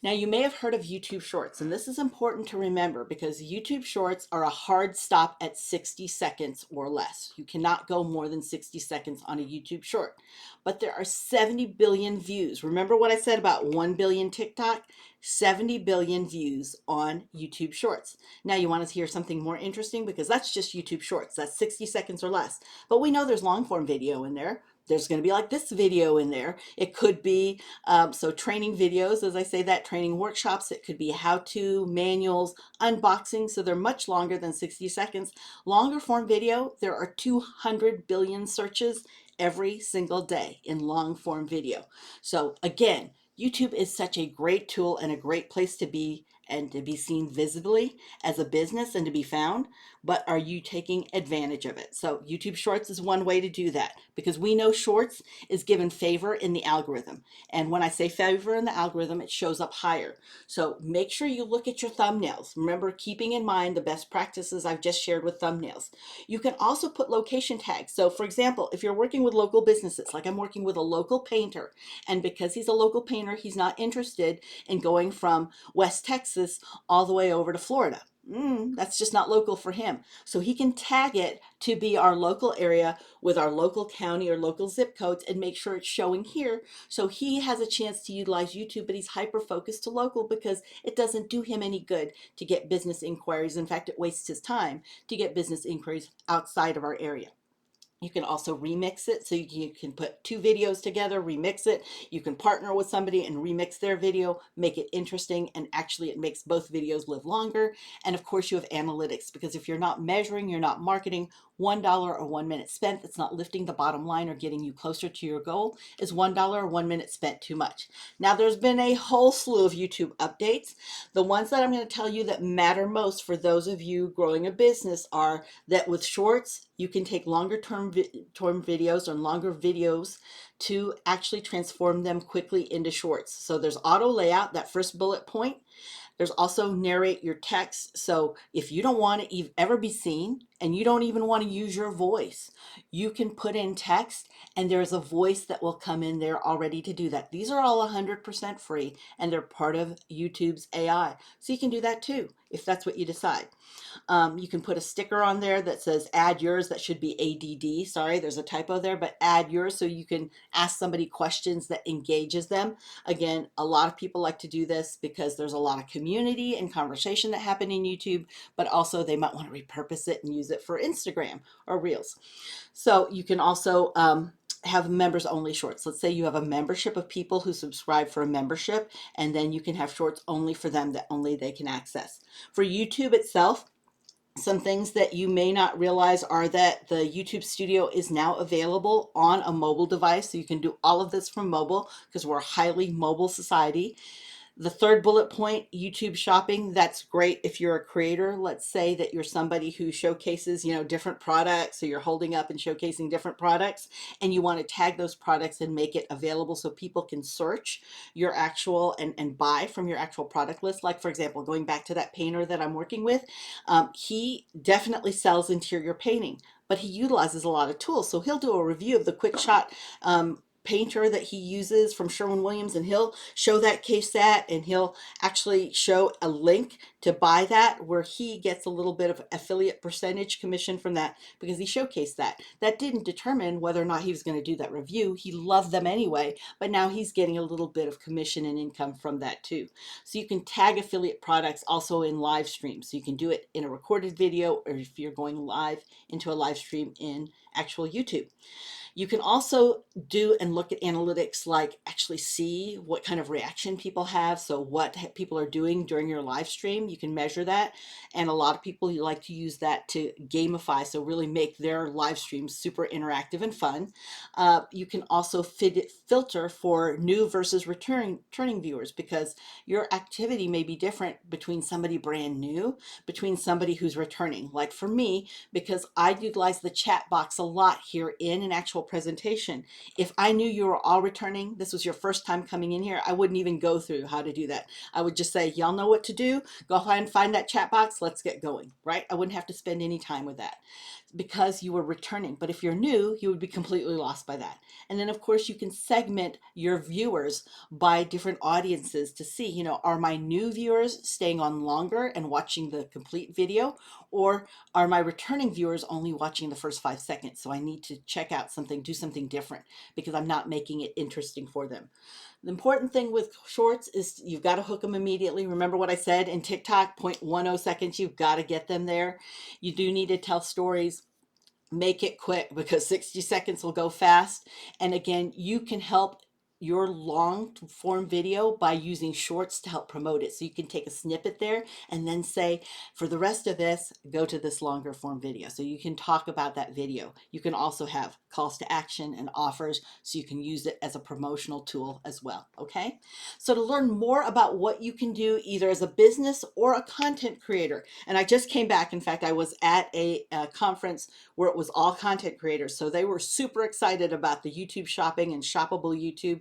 Now, you may have heard of YouTube Shorts, and this is important to remember because YouTube Shorts are a hard stop at 60 seconds or less. You cannot go more than 60 seconds on a YouTube Short. But there are 70 billion views. Remember what I said about 1 billion TikTok? 70 billion views on YouTube Shorts. Now, you want to hear something more interesting, because that's just YouTube Shorts. That's 60 seconds or less. But we know there's long form video in there. There's going to be like this video in there. It could be so training videos, as I say that, training workshops. It could be how-to manuals, unboxing. So they're much longer than 60 seconds. Longer form video, there are 200 billion searches every single day in long form video. So again, YouTube is such a great tool and a great place to be and to be seen visibly as a business and to be found, but are you taking advantage of it? So YouTube Shorts is one way to do that, because we know Shorts is given favor in the algorithm. And when I say favor in the algorithm, it shows up higher. So make sure you look at your thumbnails. Remember, keeping in mind the best practices I've just shared with thumbnails. You can also put location tags. So for example, if you're working with local businesses, like I'm working with a local painter, and because he's a local painter, he's not interested in going from West Texas all the way over to Florida. That's just not local for him. So he can tag it to be our local area with our local county or local zip codes and make sure it's showing here. So he has a chance to utilize YouTube, but he's hyper focused to local, because it doesn't do him any good to get business inquiries. In fact, it wastes his time to get business inquiries outside of our area. You can also remix it, so you can put two videos together, remix it. You can partner with somebody and remix their video, make it interesting, and actually it makes both videos live longer. And of course you have analytics, because if you're not measuring, you're not marketing, $1 or 1 minute spent that's not lifting the bottom line or getting you closer to your goal is $1 or 1 minute spent too much. Now there's been a whole slew of YouTube updates. The ones that I'm going to tell you that matter most for those of you growing a business are that with shorts, you can take longer term videos or longer videos to actually transform them quickly into shorts. So there's auto layout, that first bullet point. There's also narrate your text. So if you don't want to ever be seen and you don't even want to use your voice, you can put in text and there's a voice that will come in there already to do that. These are all 100% free and they're part of YouTube's AI. So you can do that too, if that's what you decide. You can put a sticker on there that says add yours. That should be ADD. Sorry, there's a typo there, but add yours, so you can ask somebody questions that engages them. Again, a lot of people like to do this because there's a lot of community and conversation that happen in YouTube, but also they might want to repurpose it and use it for Instagram or Reels. So you can also have members only shorts. Let's say you have a membership of people who subscribe for a membership, and then you can have shorts only for them that only they can access. For YouTube itself, some things that you may not realize are that the YouTube Studio is now available on a mobile device. So you can do all of this from mobile because we're a highly mobile society. The third bullet point, YouTube shopping, that's great if you're a creator. Let's say that you're somebody who showcases, different products, so you're holding up and showcasing different products, and you want to tag those products and make it available so people can search your actual and buy from your actual product list. Like, for example, going back to that painter that I'm working with, he definitely sells interior painting, but he utilizes a lot of tools. So he'll do a review of the quick shot painter that he uses from Sherwin-Williams, and he'll show that case set, and he'll actually show a link to buy that where he gets a little bit of affiliate percentage commission from that because he showcased that. That didn't determine whether or not he was going to do that review. He loved them anyway, but now he's getting a little bit of commission and income from that too. So you can tag affiliate products also in live streams. So you can do it in a recorded video, or if you're going live into a live stream in actual YouTube. You can also do and look at analytics, like actually see what kind of reaction people have. So what people are doing during your live stream, you can measure that. And a lot of people like to use that to gamify, so really make their live streams super interactive and fun. You can also filter for new versus returning viewers, because your activity may be different between somebody brand new, between somebody who's returning. Like for me, because I utilize the chat box a lot here in an actual presentation. If I knew you were all returning, this was your first time coming in here, I wouldn't even go through how to do that. I would just say, y'all know what to do. Go ahead and find that chat box. Let's get going, right? I wouldn't have to spend any time with that because you were returning. But if you're new, you would be completely lost by that. And then of course you can segment your viewers by different audiences to see, are my new viewers staying on longer and watching the complete video, or are my returning viewers only watching the first 5 seconds? So I need to check out something, do something different because I'm not making it interesting for them. The important thing with shorts is you've got to hook them immediately. Remember what I said in TikTok, 0.10 seconds, you've got to get them there. You do need to tell stories. Make it quick because 60 seconds will go fast. And again, you can help your long form video by using shorts to help promote it. So you can take a snippet there and then say, for the rest of this, go to this longer form video. So you can talk about that video. You can also have calls to action and offers, so you can use it as a promotional tool as well. Okay. So to learn more about what you can do either as a business or a content creator, and I just came back. In fact, I was at a conference where it was all content creators. So they were super excited about the YouTube shopping and shoppable YouTube,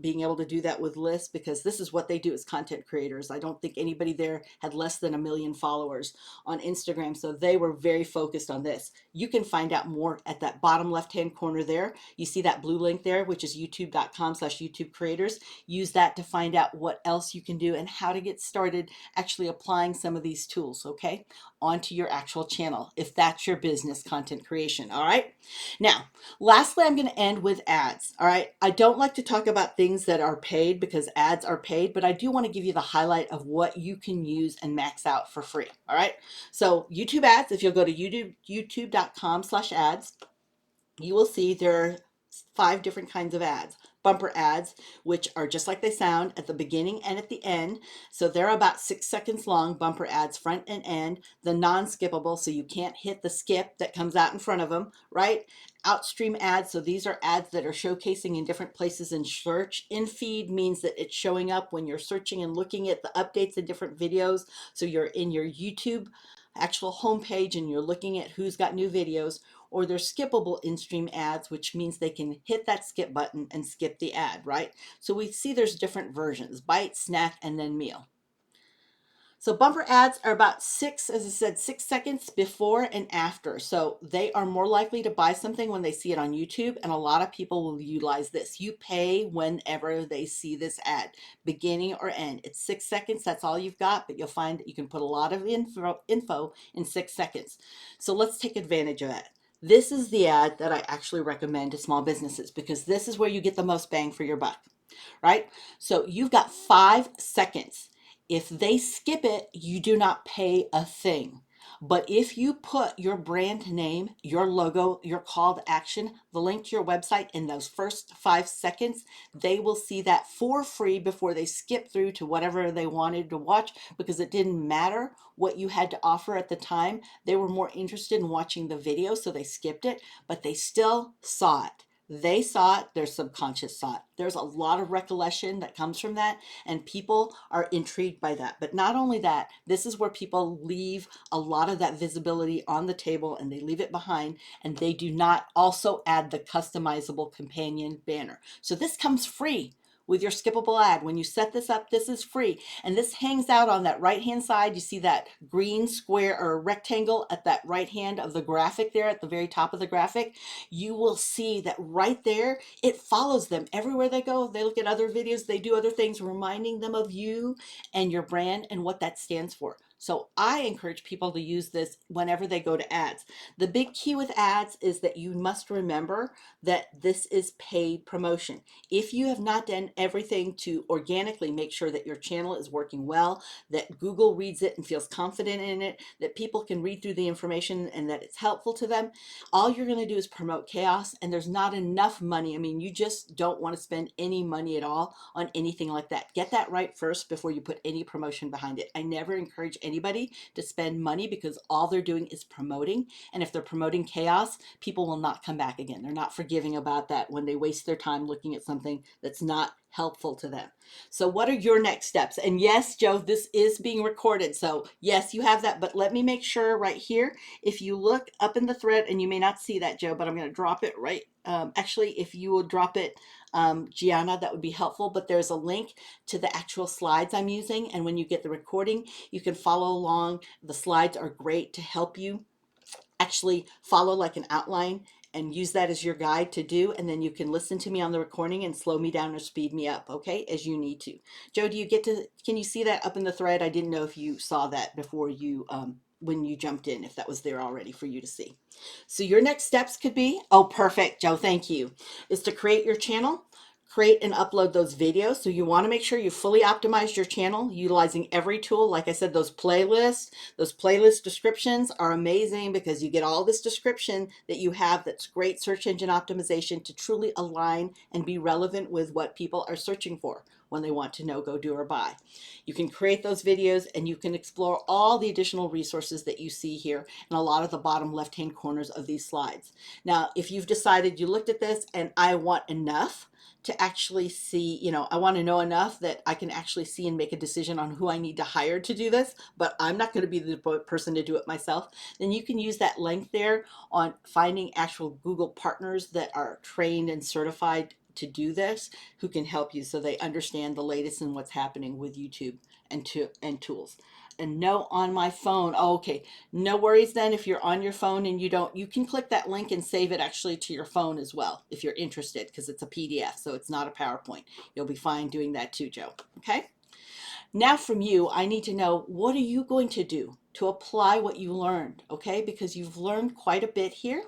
being able to do that with lists, because this is what they do as content creators. I don't think anybody there had less than 1 million followers on Instagram. So they were very focused on this. You can find out more at that bottom left-hand corner there. You see that blue link there, which is youtube.com/YouTube creators. Use that to find out what else you can do and how to get started actually applying some of these tools, okay, onto your actual channel, if that's your business content creation. All right. Now, lastly, I'm going to end with ads. All right. I don't like to talk about things that are paid because ads are paid, but I do want to give you the highlight of what you can use and max out for free. All right. So YouTube ads, if you'll go to youtube.com/ads, you will see there are 5 different kinds of ads. Bumper ads, which are just like they sound at the beginning and at the end. So they're about 6 seconds long, bumper ads, front and end. The non-skippable, so you can't hit the skip that comes out in front of them, right? Outstream ads, so these are ads that are showcasing in different places in search. In feed means that it's showing up when you're searching and looking at the updates in different videos. So you're in your YouTube actual homepage and you're looking at who's got new videos. Or they're skippable in-stream ads, which means they can hit that skip button and skip the ad, right? So we see there's different versions: bite, snack, and then meal. So bumper ads are about 6, as I said, 6 seconds before and after. So they are more likely to buy something when they see it on YouTube, and a lot of people will utilize this. You pay whenever they see this ad, beginning or end. It's 6 seconds, that's all you've got, but you'll find that you can put a lot of info in 6 seconds. So let's take advantage of that. This is the ad that I actually recommend to small businesses because this is where you get the most bang for your buck, right? So you've got 5 seconds. If they skip it, you do not pay a thing. But if you put your brand name, your logo, your call to action, the link to your website in those first 5 seconds, they will see that for free before they skip through to whatever they wanted to watch, because it didn't matter what you had to offer at the time. They were more interested in watching the video, so they skipped it, but they still saw it. They saw it, their subconscious saw it. There's a lot of recollection that comes from that, and people are intrigued by that. But not only that, this is where people leave a lot of that visibility on the table and they leave it behind, and they do not also add the customizable companion banner. So this comes free with your skippable ad. When you set this up, this is free. And this hangs out on that right-hand side. You see that green square or rectangle at that right hand of the graphic there at the very top of the graphic. You will see that right there, it follows them everywhere they go. They look at other videos, they do other things, reminding them of you and your brand and what that stands for. So I encourage people to use this whenever they go to ads. The big key with ads is that you must remember that this is paid promotion. If you have not done everything to organically make sure that your channel is working well, that Google reads it and feels confident in it, that people can read through the information and that it's helpful to them, all you're going to do is promote chaos, and there's not enough money. I mean, you just don't want to spend any money at all on anything like that. Get that right first before you put any promotion behind it. I never encourage anybody to spend money because all they're doing is promoting. And if they're promoting chaos, people will not come back again. They're not forgiving about that when they waste their time looking at something that's not helpful to them. So what are your next steps? And yes, Joe, this is being recorded. So yes, you have that, but let me make sure right here, if you look up in the thread, and you may not see that, Joe, but I'm going to drop it right. Actually, if you will drop it, Gianna, that would be helpful. But there's a link to the actual slides I'm using. And when you get the recording, you can follow along. The slides are great to help you actually follow like an outline and use that as your guide to do, and then you can listen to me on the recording and slow me down or speed me up, okay, as you need to. Joe, can you see that up in the thread? I didn't know if you saw that before you when you jumped in, if that was there already for you to see. So your next steps could be, oh perfect, Joe, thank you, is to create your channel, create and upload those videos. So you want to make sure you fully optimize your channel utilizing every tool. Like I said, those playlist descriptions are amazing because you get all this description that you have that's great search engine optimization to truly align and be relevant with what people are searching for when they want to know, go, do, or buy. You can create those videos and you can explore all the additional resources that you see here in a lot of the bottom left-hand corners of these slides. Now, if you've decided you looked at this and I want enough to actually see, I want to know enough that I can actually see and make a decision on who I need to hire to do this, but I'm not going to be the person to do it myself, then you can use that link there on finding actual Google partners that are trained and certified to do this, who can help you so they understand the latest in what's happening with YouTube and tools. And no, on my phone. Oh, okay. No worries then if you're on your phone and you can click that link and save it actually to your phone as well if you're interested, because it's a PDF, so it's not a PowerPoint. You'll be fine doing that too, Joe. Okay? Now from you, I need to know, what are you going to do to apply what you learned, okay? Because you've learned quite a bit here.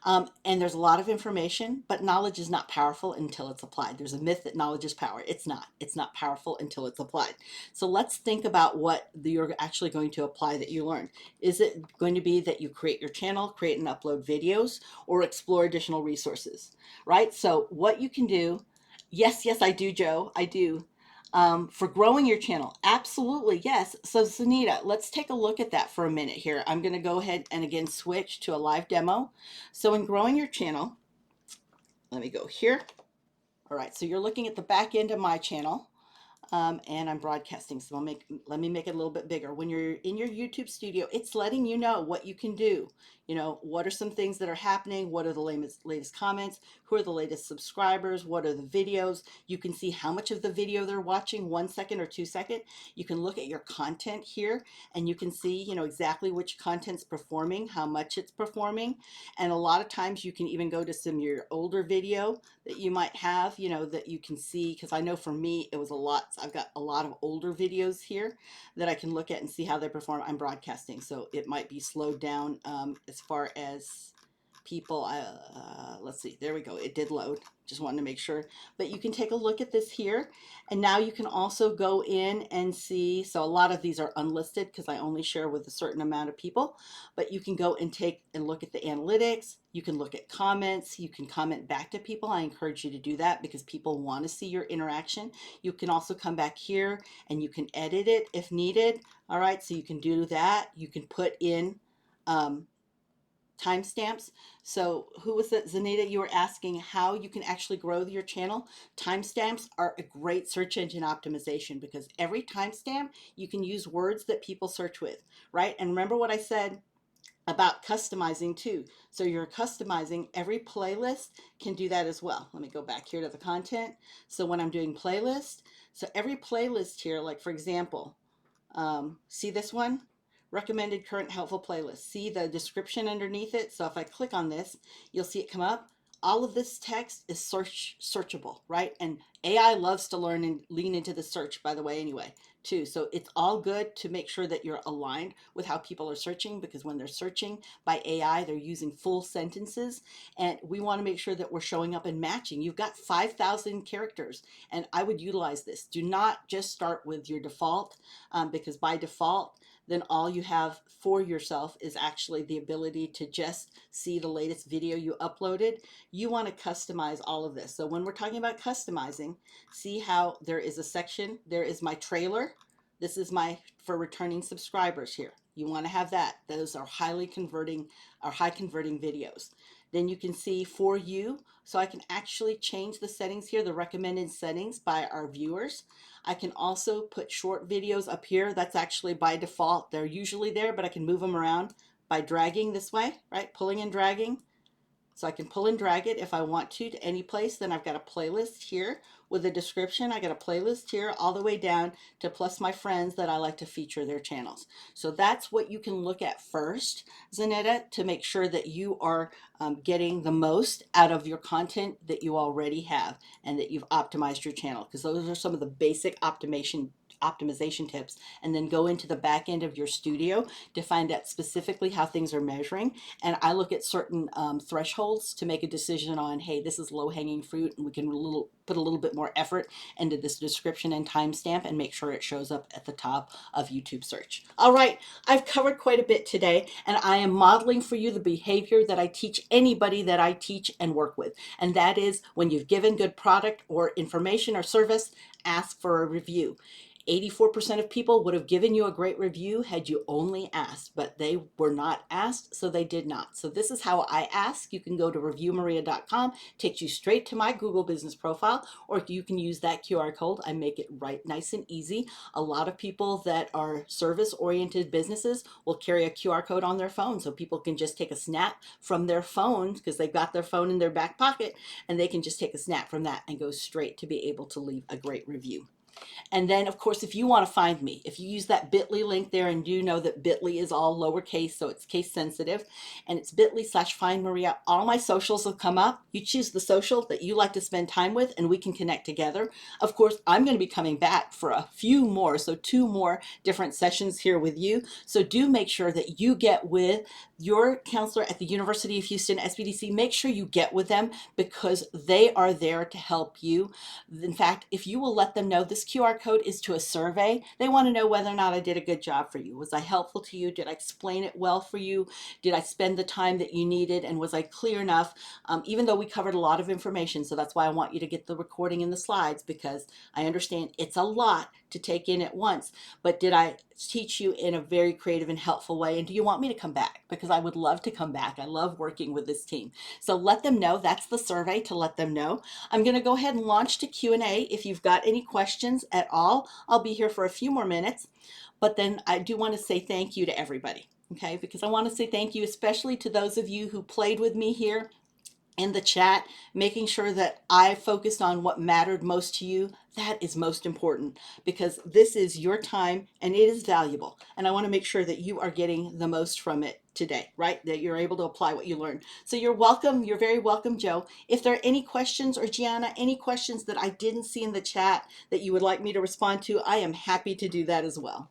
And there's a lot of information, but knowledge is not powerful until it's applied. There's a myth that knowledge is power. It's not. It's not powerful until it's applied. So let's think about what you're actually going to apply that you learned. Is it going to be that you create your channel, create and upload videos, or explore additional resources, right? So what you can do, yes, yes, I do, Joe, I do. For growing your channel, absolutely, yes. So Zanita, let's take a look at that for a minute here. I'm going to go ahead and again switch to a live demo. So in growing your channel, let me go here. All right, so you're looking at the back end of my channel. And I'm broadcasting. So let me make it a little bit bigger. When you're in your YouTube studio, it's letting you know what you can do. You know, what are some things that are happening? What are the latest comments? Who are the latest subscribers? What are the videos? You can see how much of the video they're watching, 1 second or 2 second. You can look at your content here and you can see, you know, exactly which content's performing, how much it's performing. And a lot of times you can even go to some of your older video that you might have, you know, that you can see, because I know for me it was a lot. I've got a lot of older videos here that I can look at and see how they perform. I'm broadcasting, so it might be slowed down as far as people. Let's see, there we go, it did load. Just wanted to make sure. But you can take a look at this here, and now you can also go in and see. So a lot of these are unlisted because I only share with a certain amount of people, but you can go and take and look at the analytics. You can look at comments. You can comment back to people. I encourage you to do that because people want to see your interaction. You can also come back here and you can edit it if needed. All right, so you can do that. You can put in timestamps. So who was it, Zanita, you were asking how you can actually grow your channel? Timestamps are a great search engine optimization because every timestamp you can use words that people search with, right? And remember what I said about customizing too. So you're customizing, every playlist can do that as well. Let me go back here to the content. So when I'm doing playlist, so every playlist here, like for example, see this one? Recommended current helpful playlist. See the description underneath it? So if I click on this, you'll see it come up. All of this text is searchable, right? And AI loves to learn and lean into the search, by the way, anyway, too. So it's all good to make sure that you're aligned with how people are searching, because when they're searching by AI, they're using full sentences. And we want to make sure that we're showing up and matching. You've got 5,000 characters, and I would utilize this. Do not just start with your default, because by default, then all you have for yourself is actually the ability to just see the latest video you uploaded. You want to customize all of this. So when we're talking about customizing, see how there is a section, there is my trailer. This is my for returning subscribers here. You want to have that. Those are high converting videos. Then you can see for you. So I can actually change the settings here, the recommended settings by our viewers. I can also put short videos up here. That's actually by default. They're usually there, but I can move them around by dragging this way, right? Pulling and dragging. So I can pull and drag it if I want to any place. Then I've got a playlist here with a description. I got a playlist here all the way down to plus my friends that I like to feature their channels. So that's what you can look at first, Zanetta, to make sure that you are getting the most out of your content that you already have and that you've optimized your channel, because those are some of the basic optimization tips. And then go into the back end of your studio to find out specifically how things are measuring. And I look at certain thresholds to make a decision on, hey, this is low hanging fruit and we can put a little bit more effort into this description and timestamp and make sure it shows up at the top of YouTube search. All right, I've covered quite a bit today, and I am modeling for you the behavior that I teach anybody that I teach and work with. And that is, when you've given good product or information or service, ask for a review. 84% of people would have given you a great review had you only asked, but they were not asked, so they did not. So this is how I ask. You can go to reviewmaria.com, takes you straight to my Google business profile, or you can use that QR code. I make it right nice and easy. A lot of people that are service-oriented businesses will carry a QR code on their phone, so people can just take a snap from their phone because they've got their phone in their back pocket, and they can just take a snap from that and go straight to be able to leave a great review. And then, of course, if you want to find me, if you use that bit.ly link there, and you know that bit.ly is all lowercase, so it's case sensitive, and it's bit.ly/find Maria, all my socials will come up. You choose the social that you like to spend time with, and we can connect together. Of course, I'm going to be coming back for a few more, so 2 more different sessions here with you. So do make sure that you get with your counselor at the University of Houston SBDC, make sure you get with them because they are there to help you. In fact, if you will let them know this QR code is to a survey, they want to know whether or not I did a good job for you. Was I helpful to you? Did I explain it well for you? Did I spend the time that you needed? And was I clear enough? Even though we covered a lot of information, so that's why I want you to get the recording and the slides, because I understand it's a lot to take in at once. But did I teach you in a very creative and helpful way? And do you want me to come back? Because I would love to come back. I love working with this team. So let them know. That's the survey, to let them know. I'm going to go ahead and launch to Q&A. If you've got any questions at all, I'll be here for a few more minutes. But then I do want to say thank you to everybody, okay? Because I want to say thank you, especially to those of you who played with me here in the chat, making sure that I focused on what mattered most to you. That is most important, because this is your time and it is valuable. And I want to make sure that you are getting the most from it today, right? That you're able to apply what you learned. So you're welcome. You're very welcome, Joe. If there are any questions, or Gianna, any questions that I didn't see in the chat that you would like me to respond to, I am happy to do that as well.